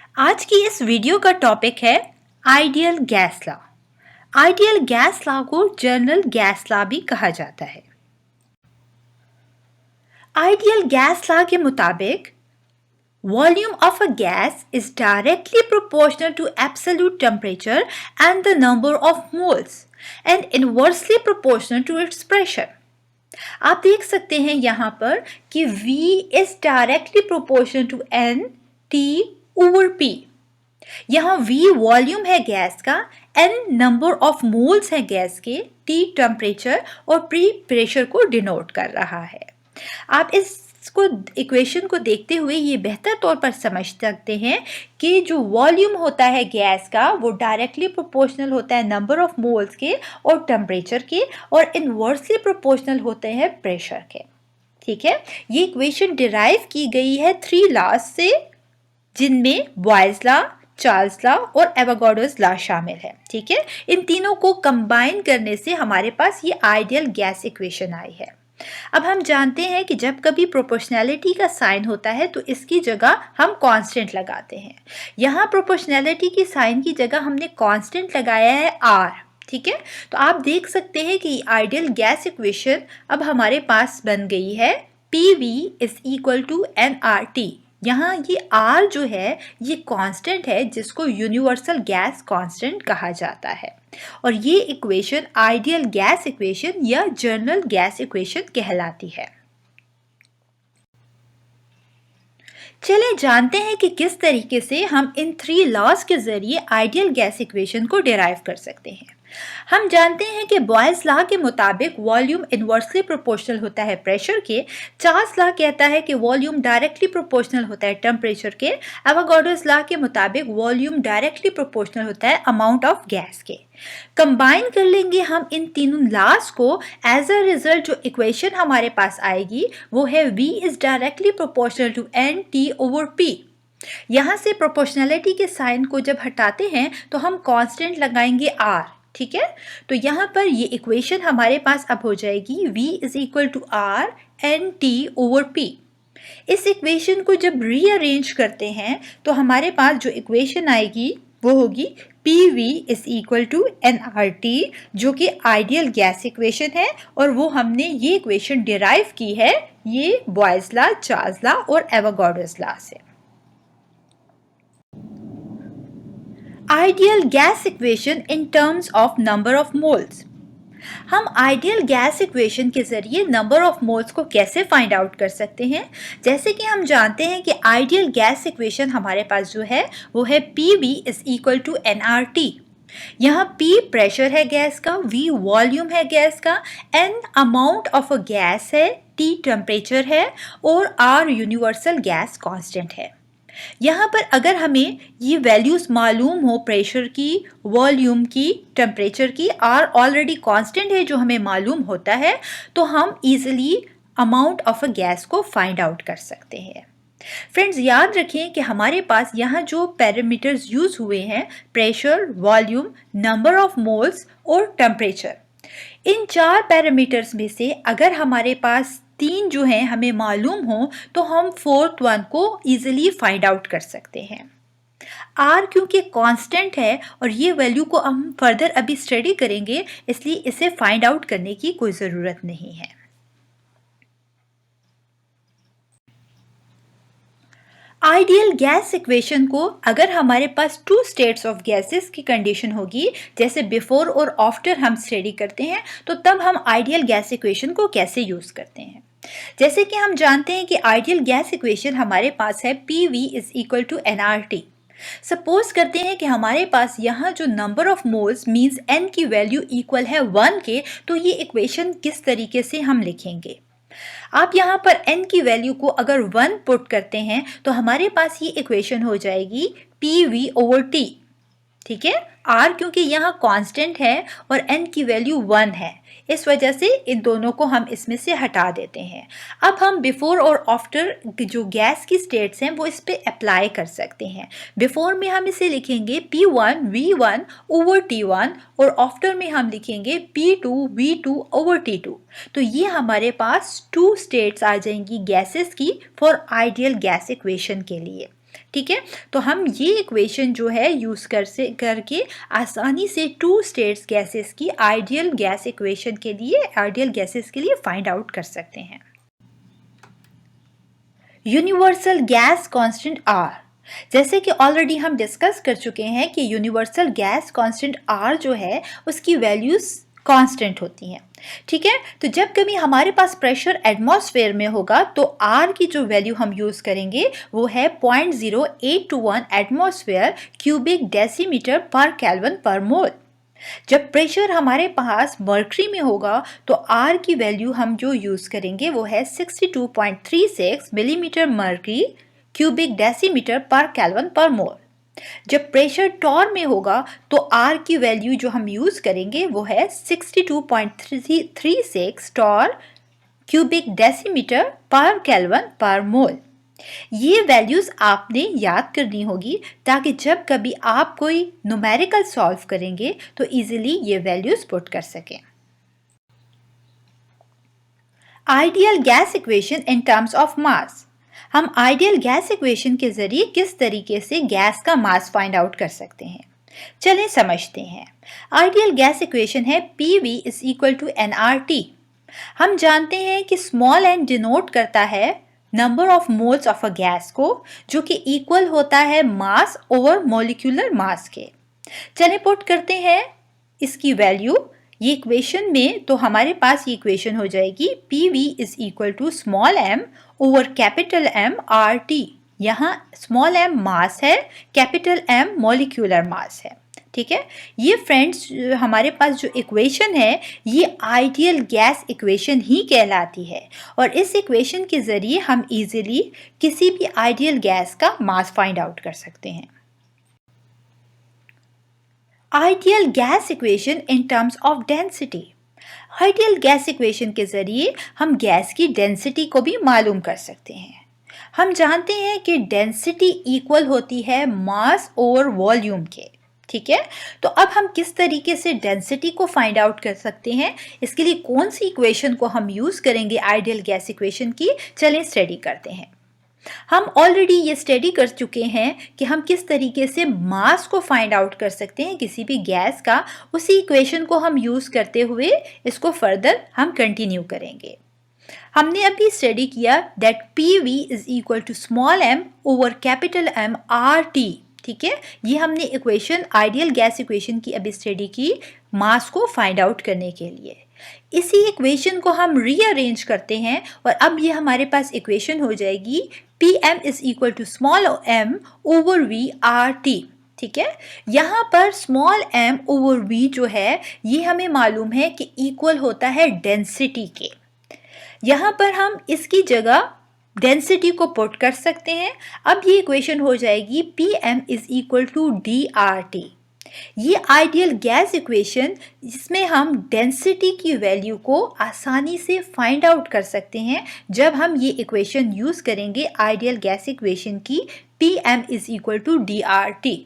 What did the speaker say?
आज की इस वीडियो का टॉपिक है ideal gas law. Ideal gas law को जनरल गैस लॉ भी कहा जाता है। आइडियल गैस लॉ के मुताबिक volume of a gas is directly proportional to absolute temperature and the number of moles and inversely proportional to its pressure. आप देख सकते हैं यहाँ पर कि V is directly proportional to N T over P. यहाँ V वॉल्यूम है gas का, N नंबर ऑफ मोल्स है गैस के, T टेम्परेचर और P प्रेशर को डिनोट कर रहा है। आप इसको इक्वेशन को देखते हुए ये बेहतर तौर पर समझ सकते हैं कि जो वॉल्यूम होता है गैस का वो डायरेक्टली प्रोपोर्शनल होता है नंबर ऑफ मोल्स के और टेम्परेचर के, और इनवर्सली प्रोपोर्शनल होते हैं प्रेशर के। ठीक है, ये इक्वेशन डिराइव की गई है 3 लॉज से, जिनमें बॉयल्स लॉ, चार्ल्स लॉ और एवोगाड्रोस लॉ शामिल है। ठीक है, इन तीनों को कंबाइन करने से हमारे पास ये आइडियल गैस इक्वेशन आई है। अब हम जानते हैं कि जब कभी प्रोपोर्शनैलिटी का साइन होता है तो इसकी जगह हम कांस्टेंट लगाते हैं। यहाँ प्रोपोर्शनैलिटी की साइन की जगह हमने कांस्टेंट लगाया है R। ठीक है, तो आप देख सकते हैं कि आइडियल गैस इक्वेशन अब हमारे पास बन गई है PV is equal to nRT। यहाँ ये R जो है ये कांस्टेंट है जिसको यूनिवर्सल गैस कांस्टेंट कहा जाता है, और ये इक्वेशन आइडियल गैस इक्वेशन या जनरल गैस इक्वेशन कहलाती है। चलिए जानते हैं कि किस तरीके से हम इन 3 लॉज के जरिए आइडियल गैस इक्वेशन को डिराइव कर सकते हैं। हम जानते हैं कि बॉयल्स लॉ के मुताबिक वॉल्यूम इनवर्सली प्रोपोर्शनल होता है प्रेशर के। चार्ल्स लॉ कहता है कि वॉल्यूम डायरेक्टली प्रोपोर्शनल होता है टेम्परेचर के। एवोगाड्रोस लॉ के मुताबिक वॉल्यूम डायरेक्टली प्रोपोर्शनल होता है अमाउंट ऑफ गैस के। कंबाइन कर लेंगे हम इन तीनों लॉज को, एज अ रिजल्ट जो इक्वेशन हमारे पास आएगी वो है V is directly proportional to NT over P। यहाँ से प्रोपोर्शनैलिटी के साइन को जब हटाते हैं तो हम कांस्टेंट लगाएंगे R। ठीक है, तो यहाँ पर ये इक्वेशन हमारे पास अब हो जाएगी V is equal to R NT over P। इस इक्वेशन को जब रीअरेंज करते हैं तो हमारे पास जो इक्वेशन आएगी वो होगी PV is equal to nRT, जो कि आइडियल गैस इक्वेशन है, और वो हमने ये इक्वेशन डिराइव की है ये बॉयल्स लॉ, चार्ल्स लॉ और एवोगाड्रोस लॉ से। Ideal gas equation in terms of number of moles. हम आइडियल गैस इक्वेशन के जरिए नंबर ऑफ मोल्स को कैसे फाइंड आउट कर सकते हैं। जैसे कि हम जानते हैं कि आइडियल गैस इक्वेशन हमारे पास जो है वो है PV is equal to nRT। यहाँ P प्रेशर है गैस का, V वॉल्यूम है गैस का, N amount of a gas है, T टेम्परेचर है और R यूनिवर्सल गैस कांस्टेंट है। यहाँ पर अगर हमें ये वैल्यूज मालूम हो प्रेशर की, वॉल्यूम की, टेम्परेचर की, R ऑलरेडी कांस्टेंट है जो हमें मालूम होता है, तो हम easily amount of a gas को फाइंड आउट कर सकते हैं। फ्रेंड्स, याद रखें कि हमारे पास यहाँ जो पैरामीटर्स यूज हुए हैं pressure, volume, number of moles और टेम्परेचर, इन 4 पैरामीटर्स में से अगर हमारे पास 3 जो हैं हमें मालूम हो तो हम 4th वन को इजीली फाइंड आउट कर सकते हैं। R क्योंकि कांस्टेंट है और ये वैल्यू को हम फर्दर अभी स्टडी करेंगे, इसलिए इसे फाइंड आउट करने की कोई ज़रूरत नहीं है। आइडियल गैस इक्वेशन को अगर हमारे पास 2 स्टेट्स ऑफ गैसेस की कंडीशन होगी, जैसे बिफोर और आफ्टर हम स्टडी करते हैं, तो तब हम आइडियल गैस इक्वेशन को कैसे यूज़ करते हैं। जैसे कि हम जानते हैं कि आइडियल गैस इक्वेशन हमारे पास है PV is equal to nRT। Suppose करते हैं कि हमारे पास यहाँ जो number of moles means N की वैल्यू इक्वल है 1 के, तो ये इक्वेशन किस तरीके से हम लिखेंगे। आप यहाँ पर N की वैल्यू को अगर 1 पुट करते हैं तो हमारे पास ये इक्वेशन हो जाएगी PV ओवर T। ठीक है, R क्योंकि यहाँ कांस्टेंट है और N की वैल्यू 1 है, इस वजह से इन दोनों को हम इसमें से हटा देते हैं। अब हम बिफोर और आफ्टर जो गैस की स्टेट्स हैं वो इस पे अप्लाई कर सकते हैं। बिफोर में हम इसे लिखेंगे P1 V1 ओवर T1 और आफ्टर में हम लिखेंगे P2 V2 ओवर T2। तो ये हमारे पास 2 स्टेट्स आ जाएंगी गैसेस की फॉर आइडियल गैस इक्वेशन के लिए। ठीक है। तो हम ये इक्वेशन जो है यूज़ करके आसानी से 2 स्टेट्स गैसेस की आइडियल गैस इक्वेशन के लिए, आइडियल गैसेस के लिए फाइंड आउट कर सकते हैं। यूनिवर्सल गैस कांस्टेंट R, जैसे कि ऑलरेडी हम डिस्कस कर चुके हैं कि यूनिवर्सल गैस कांस्टेंट R जो है उसकी वैल्यूज कांस्टेंट होती हैं, ठीक है। तो जब कभी हमारे पास प्रेशर एटमॉस्फेयर में होगा तो R की जो वैल्यू हम यूज़ करेंगे वो है 0.0821 atmosphere cubic decimetre per kelvin per मोल। जब प्रेशर हमारे पास मर्करी में होगा तो R की वैल्यू हम जो यूज़ करेंगे वो है 62.36 millimetre mercury cubic decimetre per kelvin per मोल। जब प्रेशर टॉर में होगा तो R की वैल्यू जो हम यूज़ करेंगे वो है 62.36 torr cubic decimetre per kelvin per mole. ये वैल्यूज़ आपने याद करनी होगी ताकि जब कभी आप कोई न्यूमेरिकल सॉल्व करेंगे तो इजीली ये वैल्यूज़ पुट कर सकें। Ideal gas equation in terms of mass, हम आइडियल गैस इक्वेशन के जरिए किस तरीके से गैस का मास फाइंड आउट कर सकते हैं, चलें समझते हैं। आइडियल गैस इक्वेशन है PV is equal to nRT। हम जानते हैं कि स्मॉल n डिनोट करता है number of moles of a gas को, जो कि इक्वल होता है मास ओवर मॉलिक्यूलर मास के। चलें पुट करते हैं इसकी वैल्यू ये इक्वेशन में, तो हमारे पास ये इक्वेशन हो जाएगी PV is equal to small m over capital M RT। यहाँ स्मॉल m मास है, कैपिटल M मॉलिक्यूलर मास है, ठीक है। ये फ्रेंड्स हमारे पास जो इक्वेशन है ये आइडियल गैस इक्वेशन ही कहलाती है और इस इक्वेशन के ज़रिए हम इजीली किसी भी आइडियल गैस का मास फाइंड आउट कर सकते हैं। Ideal gas equation in terms of density, ideal gas equation के ज़रिए हम गैस की डेंसिटी को भी मालूम कर सकते हैं। हम जानते हैं कि डेंसिटी इक्वल होती है मास ओवर वॉल्यूम के, ठीक है। तो अब हम किस तरीके से डेंसिटी को फाइंड आउट कर सकते हैं, इसके लिए कौन सी इक्वेशन को हम यूज़ करेंगे आइडियल गैस इक्वेशन की, चलें स्टडी करते हैं। हम ऑलरेडी ये स्टडी कर चुके हैं कि हम किस तरीके से मास को फाइंड आउट कर सकते हैं किसी भी गैस का, उसी इक्वेशन को हम यूज़ करते हुए इसको फर्दर हम कंटिन्यू करेंगे। हमने अभी स्टडी किया that PV is equal to small m over capital M RT, ठीक है। ये हमने इक्वेशन आइडियल गैस इक्वेशन की अभी स्टडी की मास को फाइंड आउट करने के लिए। इसी इक्वेशन को हम रीअरेंज करते हैं और अब ये हमारे पास इक्वेशन हो जाएगी PM is equal to small m over V RT, ठीक है। यहाँ पर स्मॉल m ओवर V जो है ये हमें मालूम है कि इक्वल होता है डेंसिटी के। यहाँ पर हम इसकी जगह डेंसिटी को पुट कर सकते हैं। अब ये इक्वेशन हो जाएगी PM is equal to DRT। ये आइडियल गैस इक्वेशन जिसमें हम डेंसिटी की वैल्यू को आसानी से फाइंड आउट कर सकते हैं जब हम ये इक्वेशन यूज़ करेंगे आइडियल गैस इक्वेशन की PM is equal to DRT।